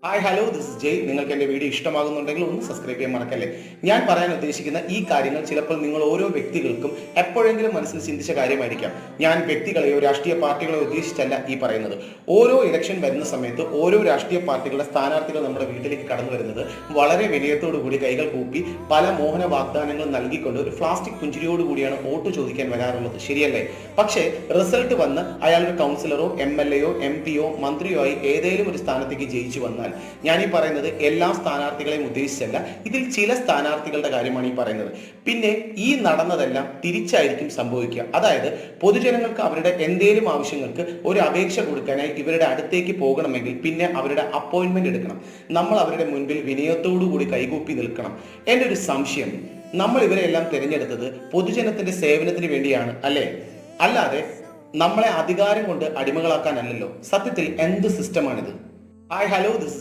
Hi hello this is ജയ്. നിങ്ങൾക്ക് എൻ്റെ video ഇഷ്ടമാകുന്നുണ്ടെങ്കിൽ ഒന്ന് സബ്സ്ക്രൈബ് ചെയ്യാൻ മറക്കല്ലേ. ഞാൻ പറയാൻ ഉദ്ദേശിക്കുന്ന ഈ കാര്യങ്ങൾ ചിലപ്പോൾ നിങ്ങൾ ഓരോ വ്യക്തികൾക്കും എപ്പോഴെങ്കിലും മനസ്സിൽ ചിന്തിച്ച കാര്യമായിരിക്കാം. ഞാൻ വ്യക്തികളെയോ രാഷ്ട്രീയ പാർട്ടികളെയോ ഉദ്ദേശിച്ചല്ല ഈ പറയുന്നത്. ഓരോ ഇലക്ഷൻ വരുന്ന സമയത്ത് ഓരോ രാഷ്ട്രീയ പാർട്ടികളുടെ സ്ഥാനാർത്ഥികൾ നമ്മുടെ വീട്ടിലേക്ക് കടന്നു വരുന്നത് വളരെ വിനയത്തോടു കൂടി കൈകൾ കൂപ്പി പല മോഹന വാഗ്ദാനങ്ങൾ നൽകിക്കൊണ്ട് ഒരു പ്ലാസ്റ്റിക് പുഞ്ചിരിയോട് കൂടിയാണ് വോട്ട് ചോദിക്കാൻ വരാറുള്ളത്, ശരിയല്ലേ? പക്ഷേ റിസൾട്ട് വന്ന് അയാളൊരു കൗൺസിലറോ MLA യോ MP യോ മന്ത്രിയോ ആയി ഏതെങ്കിലും ഒരു സ്ഥാനത്തേക്ക് ജയിച്ചു വന്നാൽ, ഞാൻ ഈ പറയുന്നത് എല്ലാ സ്ഥാനാർത്ഥികളെയും ഉദ്ദേശിച്ചല്ല, ഇതിൽ ചില സ്ഥാനാർത്ഥികളുടെ കാര്യമാണ് ഈ പറയുന്നത്. പിന്നെ ഈ നടന്നതെല്ലാം തിരിച്ചായിരിക്കും സംഭവിക്കുക. അതായത് പൊതുജനങ്ങൾക്ക് അവരുടെ എന്തേലും ആവശ്യങ്ങൾക്ക് ഒരു അപേക്ഷ കൊടുക്കാനായി ഇവരുടെ അടുത്തേക്ക് പോകണമെങ്കിൽ പിന്നെ അവരുടെ അപ്പോയിന്റ്മെന്റ് എടുക്കണം. നമ്മൾ അവരുടെ മുൻപിൽ വിനയത്തോടു കൂടി കൈകൂപ്പി നിൽക്കണം. എൻ്റെ ഒരു സംശയം, നമ്മൾ ഇവരെല്ലാം തിരഞ്ഞെടുത്തത് പൊതുജനത്തിന്റെ സേവനത്തിന് വേണ്ടിയാണ് അല്ലേ? അല്ലാതെ നമ്മളെ അധികാരം കൊണ്ട് അടിമകളാക്കാനല്ലല്ലോ. സത്യത്തിൽ എന്ത് സിസ്റ്റമാണിത്? Hi hello this